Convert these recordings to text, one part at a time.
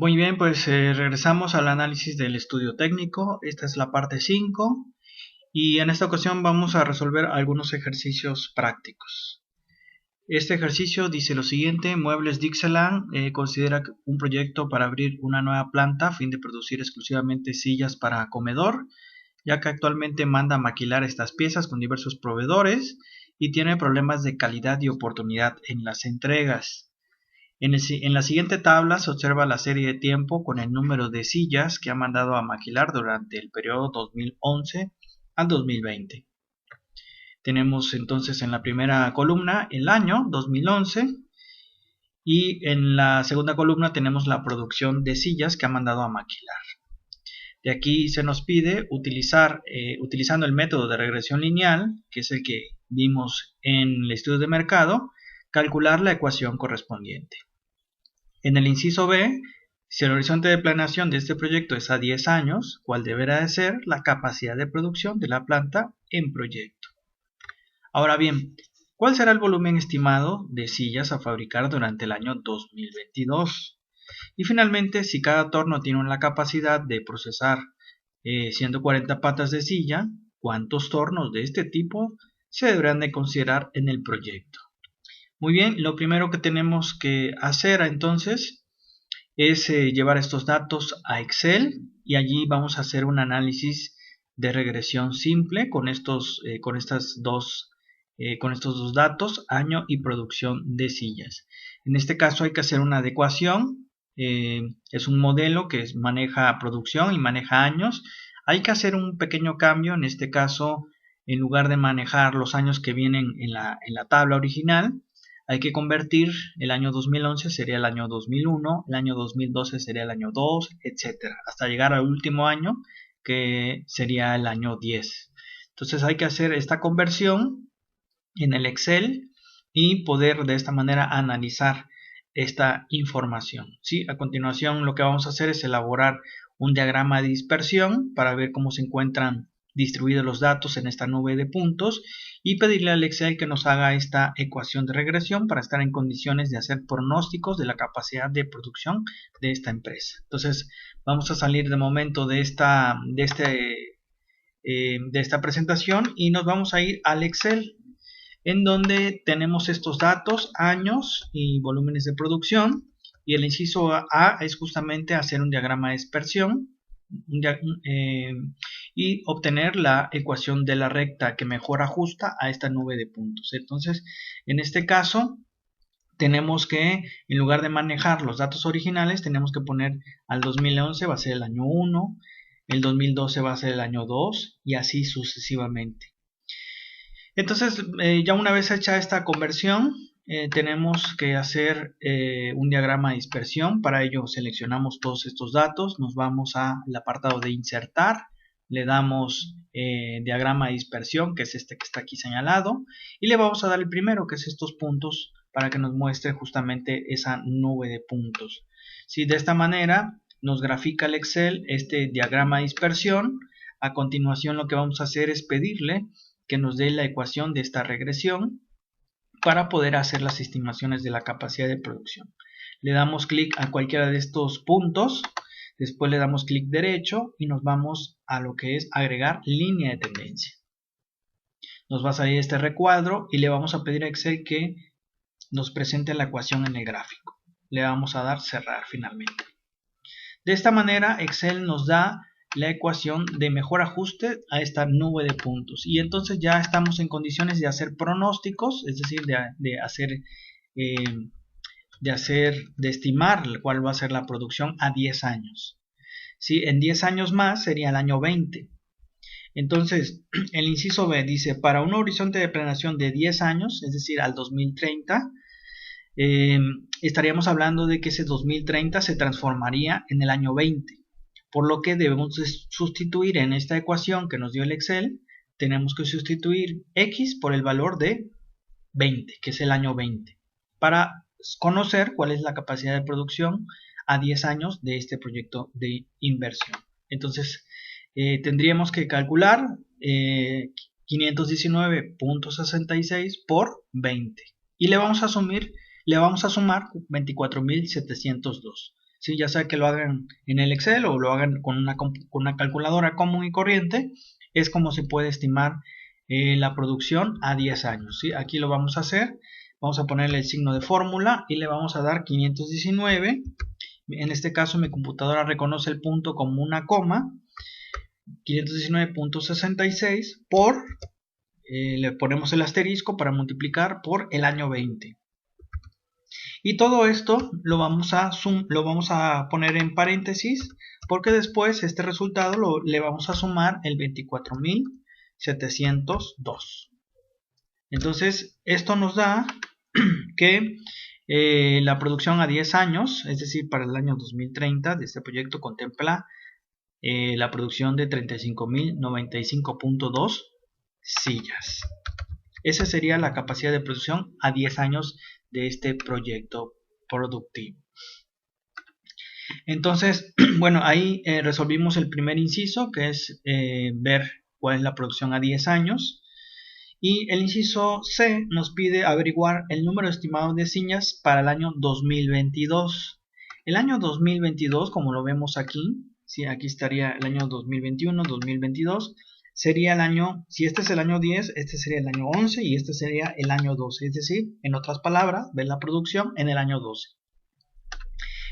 Muy bien, pues regresamos al análisis del estudio técnico. Esta es la parte 5 y en esta ocasión vamos a resolver algunos ejercicios prácticos. Este ejercicio dice lo siguiente: Muebles Dixeland considera un proyecto para abrir una nueva planta a fin de producir exclusivamente sillas para comedor, ya que actualmente manda maquilar estas piezas con diversos proveedores y tiene problemas de calidad y oportunidad en las entregas. En la siguiente tabla se observa la serie de tiempo con el número de sillas que ha mandado a maquilar durante el periodo 2011 al 2020. Tenemos entonces en la primera columna el año 2011 y en la segunda columna tenemos la producción de sillas que ha mandado a maquilar. De aquí se nos pide utilizando el método de regresión lineal, que es el que vimos en el estudio de mercado, calcular la ecuación correspondiente. En el inciso B, si el horizonte de planeación de este proyecto es a 10 años, ¿cuál deberá de ser la capacidad de producción de la planta en proyecto? Ahora bien, ¿cuál será el volumen estimado de sillas a fabricar durante el año 2022? Y finalmente, si cada torno tiene la capacidad de procesar 140 patas de silla, ¿cuántos tornos de este tipo se deberán de considerar en el proyecto? Muy bien, lo primero que tenemos que hacer entonces es llevar estos datos a Excel y allí vamos a hacer un análisis de regresión simple con estos dos datos, año y producción de sillas. En este caso hay que hacer una adecuación, es un modelo que maneja producción y maneja años. Hay que hacer un pequeño cambio, en este caso en lugar de manejar los años que vienen en la tabla original, hay que convertir el año 2011 sería el año 2001, el año 2012 sería el año 2, etcétera, hasta llegar al último año que sería el año 10. Entonces hay que hacer esta conversión en el Excel y poder de esta manera analizar esta información. ¿Sí? A continuación lo que vamos a hacer es elaborar un diagrama de dispersión para ver cómo se encuentran distribuidos los datos en esta nube de puntos y pedirle al Excel que nos haga esta ecuación de regresión para estar en condiciones de hacer pronósticos de la capacidad de producción de esta empresa. Entonces vamos a salir de momento de esta presentación y nos vamos a ir al Excel, en donde tenemos estos datos, años y volúmenes de producción, y el inciso A es justamente hacer un diagrama de dispersión y obtener la ecuación de la recta que mejor ajusta a esta nube de puntos. Entonces, en este caso, tenemos que, en lugar de manejar los datos originales, tenemos que poner al 2011 va a ser el año 1, el 2012 va a ser el año 2 y así sucesivamente. Entonces, ya una vez hecha esta conversión, tenemos que hacer un diagrama de dispersión. Para ello seleccionamos todos estos datos, nos vamos al apartado de insertar, le damos diagrama de dispersión, que es este que está aquí señalado, y le vamos a dar el primero, que es estos puntos, para que nos muestre justamente esa nube de puntos. Si de esta manera nos grafica el Excel este diagrama de dispersión, a continuación lo que vamos a hacer es pedirle que nos dé la ecuación de esta regresión para poder hacer las estimaciones de la capacidad de producción. Le damos clic a cualquiera de estos puntos, después le damos clic derecho y nos vamos a lo que es agregar línea de tendencia. Nos va a salir este recuadro y le vamos a pedir a Excel que nos presente la ecuación en el gráfico. Le vamos a dar cerrar finalmente. De esta manera Excel nos da la ecuación de mejor ajuste a esta nube de puntos y entonces ya estamos en condiciones de hacer pronósticos, es decir, de estimar cuál va a ser la producción a 10 años. ¿Sí? En 10 años más sería el año 20. Entonces, el inciso B dice, para un horizonte de planeación de 10 años, es decir, al 2030, estaríamos hablando de que ese 2030 se transformaría en el año 20. Por lo que debemos sustituir en esta ecuación que nos dio el Excel, tenemos que sustituir X por el valor de 20, que es el año 20, para conocer cuál es la capacidad de producción a 10 años de este proyecto de inversión. Entonces, tendríamos que calcular 519.66 por 20 y le vamos a sumar 24.702. ¿sí? Ya sea que lo hagan en el Excel o lo hagan con una calculadora común y corriente, es como se puede estimar la producción a 10 años, ¿sí? Aquí lo vamos a hacer, vamos a ponerle el signo de fórmula y le vamos a dar 519. En este caso mi computadora reconoce el punto como una coma, 519.66 por, le ponemos el asterisco para multiplicar por el año 20. Y todo esto lo vamos a poner en paréntesis porque después este resultado le vamos a sumar el 24.702. Entonces esto nos da que la producción a 10 años, es decir, para el año 2030 de este proyecto contempla la producción de 35.095.2 sillas. Esa sería la capacidad de producción a 10 años de este proyecto productivo. Entonces, bueno, ahí resolvimos el primer inciso, que es ver cuál es la producción a 10 años. Y el inciso C nos pide averiguar el número estimado de sillas para el año 2022. El año 2022, como lo vemos aquí, ¿sí? Aquí estaría el año 2021, 2022. Sería el año, si este es el año 10, este sería el año 11 y este sería el año 12. Es decir, en otras palabras, ver la producción en el año 12.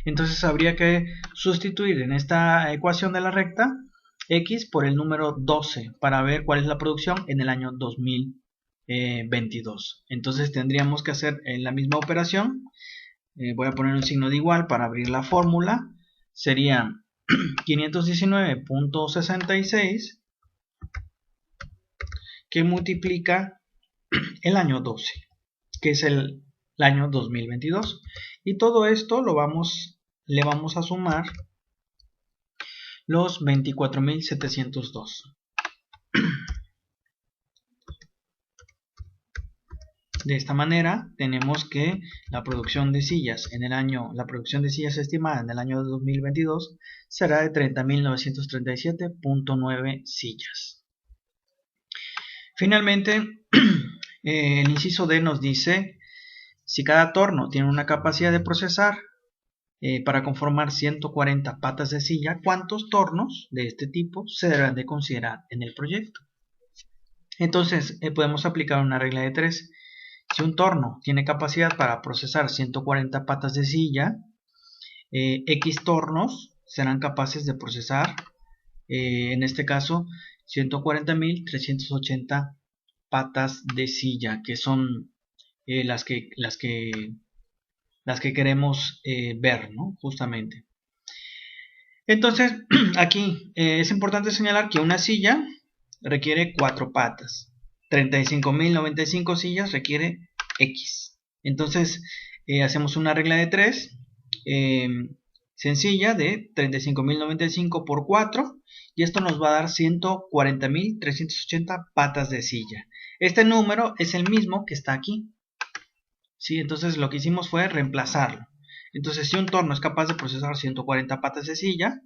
Entonces habría que sustituir en esta ecuación de la recta X por el número 12 para ver cuál es la producción en el año 2022. Entonces tendríamos que hacer la misma operación. Voy a poner un signo de igual para abrir la fórmula. Sería 519.66 que multiplica el año 12, que es el año 2022. Y todo esto le vamos a sumar los 24.702. De esta manera tenemos que la producción de sillas estimada en el año 2022 será de 30.937.9 sillas. Finalmente, el inciso D nos dice si cada torno tiene una capacidad de procesar para conformar 140 patas de silla, ¿cuántos tornos de este tipo se deberán de considerar en el proyecto? Entonces podemos aplicar una regla de 3. Si un torno tiene capacidad para procesar 140 patas de silla, X tornos serán capaces de procesar, en este caso, 140.380 patas de silla, que son las que queremos ver, ¿no? Justamente. Entonces, aquí es importante señalar que una silla requiere 4 patas. 35.095 sillas requiere X. Entonces, hacemos una regla de 3 sencilla de 35.095 por 4 y esto nos va a dar 140.380 patas de silla. Este número es el mismo que está aquí. ¿Sí? Entonces lo que hicimos fue reemplazarlo. Entonces, si un torno es capaz de procesar 140 patas de silla,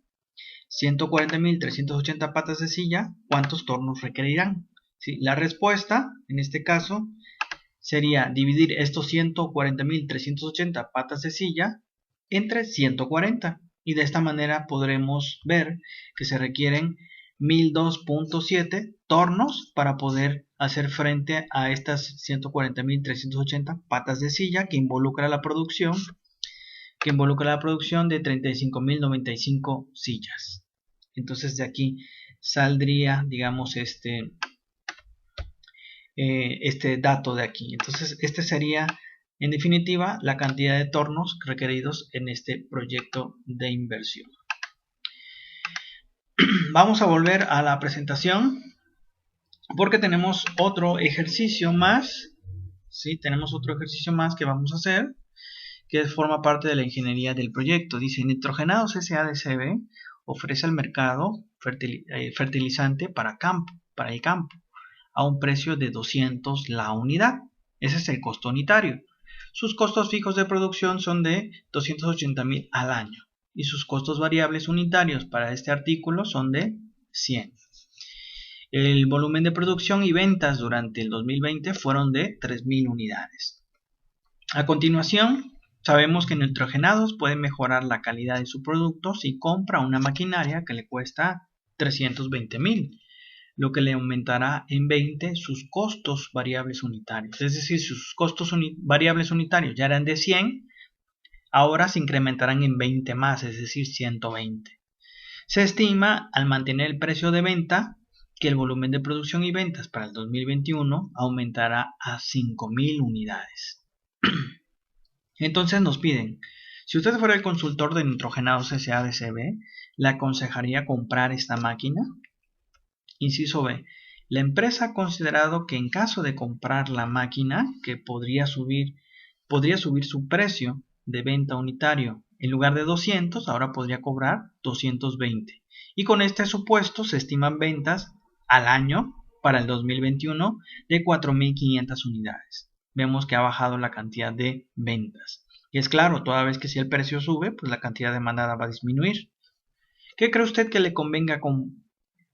140.380 patas de silla, ¿cuántos tornos requerirán? ¿Sí? La respuesta, en este caso, sería dividir estos 140.380 patas de silla entre 140. Y de esta manera podremos ver que se requieren 1002.7 tornos para poder hacer frente a estas 140.380 patas de silla que involucra la producción de 35.095 sillas. Entonces de aquí saldría, digamos, este dato de aquí. Entonces este sería en definitiva la cantidad de tornos requeridos en este proyecto de inversión. Vamos a volver a la presentación porque tenemos otro ejercicio más. ¿Sí? Tenemos otro ejercicio más que vamos a hacer, que forma parte de la ingeniería del proyecto. Dice: Nitrogenados SADCB ofrece al mercado fertilizante para el campo a un precio de 200 la unidad. Ese es el costo unitario. Sus costos fijos de producción son de 280.000 al año y sus costos variables unitarios para este artículo son de 100. El volumen de producción y ventas durante el 2020 fueron de 3.000 unidades. A continuación, Sabemos que Nitrogenados puede mejorar la calidad de su producto si compra una maquinaria que le cuesta 320.000, lo que le aumentará en 20 sus costos variables unitarios. Es decir, si sus costos variables unitarios ya eran de 100, ahora se incrementarán en 20 más, es decir, 120. Se estima, al mantener el precio de venta, que el volumen de producción y ventas para el 2021 aumentará a 5.000 unidades. Entonces nos piden, si usted fuera el consultor de Nitrogenados SADCB, ¿le aconsejaría comprar esta máquina? Inciso B. La empresa ha considerado que en caso de comprar la máquina, que podría subir su precio de venta unitario. En lugar de 200, ahora podría cobrar 220. Y con este supuesto se estiman ventas al año para el 2021 de 4.500 unidades. Vemos que ha bajado la cantidad de ventas. Y es claro, toda vez que si el precio sube, pues la cantidad demandada va a disminuir. ¿Qué cree usted que le convenga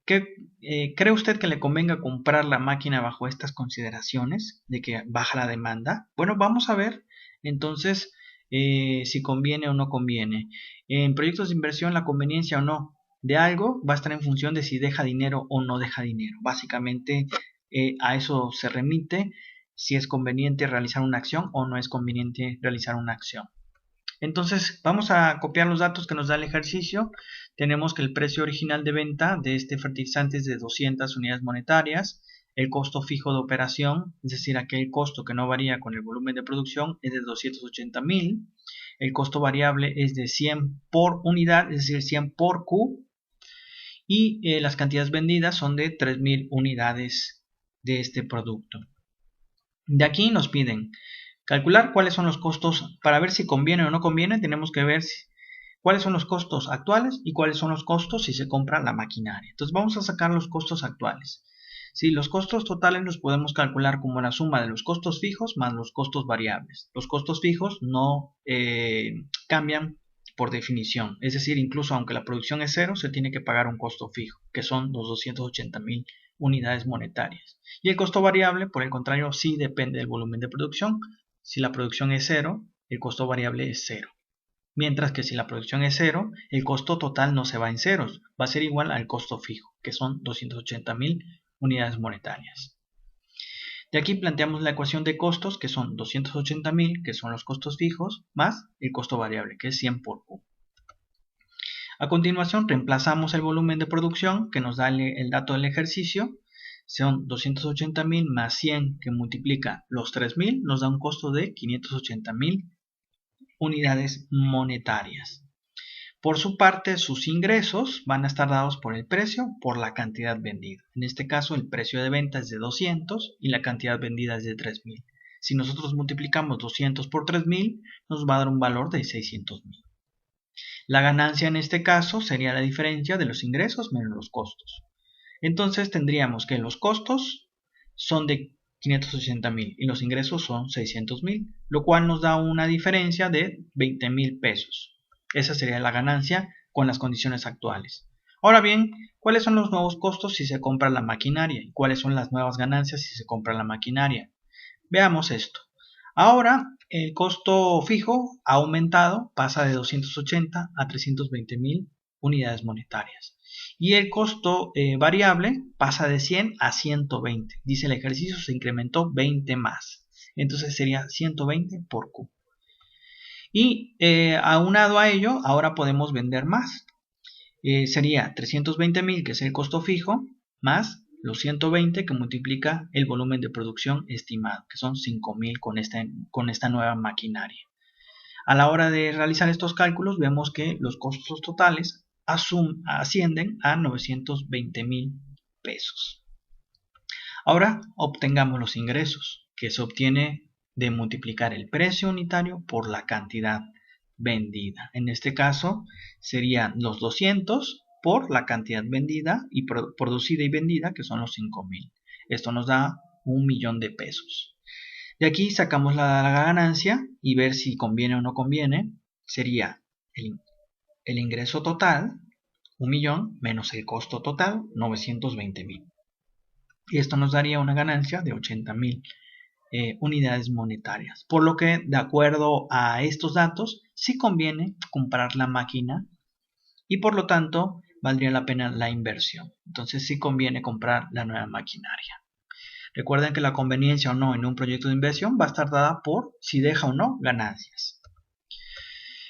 ¿Cree usted que le convenga comprar la máquina bajo estas consideraciones de que baja la demanda? Bueno, vamos a ver entonces si conviene o no conviene. En proyectos de inversión, la conveniencia o no de algo va a estar en función de si deja dinero o no deja dinero. Básicamente a eso se remite si es conveniente realizar una acción o no es conveniente realizar una acción. Entonces vamos a copiar los datos que nos da el ejercicio. Tenemos que el precio original de venta de este fertilizante es de 200 unidades monetarias. El costo fijo de operación, es decir, aquel costo que no varía con el volumen de producción, es de 280.000. El costo variable es de 100 por unidad, es decir, 100 por Q. Y las cantidades vendidas son de 3.000 unidades de este producto. De aquí nos piden calcular cuáles son los costos. Para ver si conviene o no conviene, tenemos que ver cuáles son los costos actuales y cuáles son los costos si se compra la maquinaria. Entonces vamos a sacar los costos actuales. Si los costos totales los podemos calcular como la suma de los costos fijos más los costos variables. Los costos fijos no cambian por definición. Es decir, incluso aunque la producción es cero, se tiene que pagar un costo fijo, que son los 280.000 unidades monetarias. Y el costo variable, por el contrario, sí depende del volumen de producción. Si la producción es cero, el costo variable es cero. Mientras que si la producción es cero, el costo total no se va en ceros, va a ser igual al costo fijo, que son 280.000 unidades monetarias. De aquí planteamos la ecuación de costos, que son 280.000, que son los costos fijos, más el costo variable, que es 100 por Q. A continuación reemplazamos el volumen de producción, que nos da el dato del ejercicio. Son 280.000 más 100 que multiplica los 3.000, nos da un costo de 580.000 unidades monetarias. Por su parte, sus ingresos van a estar dados por el precio por la cantidad vendida. En este caso, el precio de venta es de 200 y la cantidad vendida es de 3.000. Si nosotros multiplicamos 200 por 3.000, nos va a dar un valor de 600.000. La ganancia en este caso sería la diferencia de los ingresos menos los costos. Entonces tendríamos que los costos son de 580.000 y los ingresos son 600.000, lo cual nos da una diferencia de 20.000 pesos. Esa sería la ganancia con las condiciones actuales. Ahora bien, ¿cuáles son los nuevos costos si se compra la maquinaria? ¿Y cuáles son las nuevas ganancias si se compra la maquinaria? Veamos esto. Ahora el costo fijo ha aumentado, pasa de 280 a 320.000 unidades monetarias. Y el costo variable pasa de 100 a 120. Dice el ejercicio se incrementó 20 más. Entonces sería 120 por Q. Y aunado a ello, ahora podemos vender más. Sería 320.000, que es el costo fijo, más los 120 que multiplica el volumen de producción estimado, que son 5.000 con esta nueva maquinaria. A la hora de realizar estos cálculos, vemos que los costos totales ascienden a 920.000 pesos. Ahora obtengamos los ingresos, que se obtiene de multiplicar el precio unitario por la cantidad vendida. En este caso serían los 200 por la cantidad vendida y producida y vendida, que son los 5.000. Esto nos da 1.000.000 de pesos. De aquí sacamos la ganancia y ver si conviene o no conviene. Sería el ingreso total, 1.000.000, menos el costo total, 920.000. Y esto nos daría una ganancia de 80.000 unidades monetarias. Por lo que, de acuerdo a estos datos, sí conviene comprar la máquina y por lo tanto valdría la pena la inversión. Entonces sí conviene comprar la nueva maquinaria. Recuerden que la conveniencia o no en un proyecto de inversión va a estar dada por si deja o no ganancias.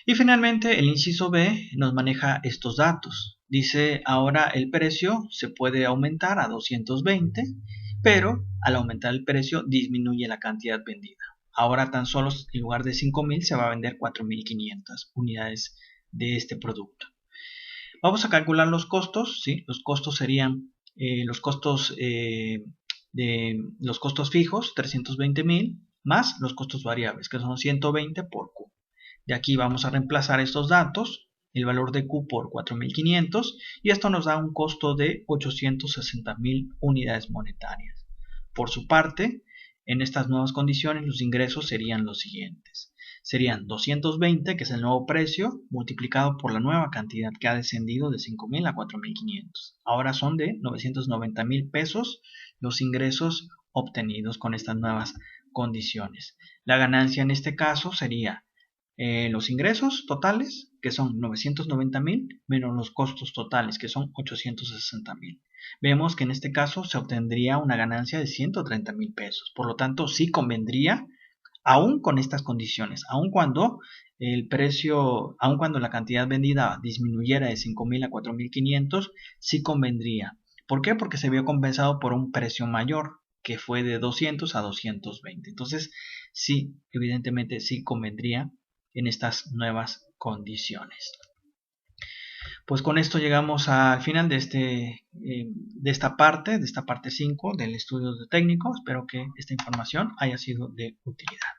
Y finalmente el inciso B nos maneja estos datos. Dice ahora el precio se puede aumentar a 220, pero al aumentar el precio disminuye la cantidad vendida. Ahora tan solo en lugar de 5.000 se va a vender 4.500 unidades de este producto. Vamos a calcular los costos, ¿sí? Los costos serían los costos fijos, 320.000, más los costos variables, que son 120 por Q. De aquí vamos a reemplazar estos datos, el valor de Q por 4.500, y esto nos da un costo de 860.000 unidades monetarias. Por su parte, en estas nuevas condiciones los ingresos serían los siguientes. Serían 220, que es el nuevo precio, multiplicado por la nueva cantidad que ha descendido de 5.000 a 4.500. Ahora son de 990.000 pesos los ingresos obtenidos con estas nuevas condiciones. La ganancia en este caso sería los ingresos totales, que son 990.000, menos los costos totales, que son 860.000. Vemos que en este caso se obtendría una ganancia de 130.000 pesos. Por lo tanto, sí convendría, aún con estas condiciones, aún cuando el precio, aún cuando la cantidad vendida disminuyera de 5.000 a 4.500, sí convendría. ¿Por qué? Porque se vio compensado por un precio mayor, que fue de 200 a 220. Entonces, sí, evidentemente sí convendría en estas nuevas condiciones. Pues con esto llegamos al final de esta parte 5 del estudio técnico. Espero que esta información haya sido de utilidad.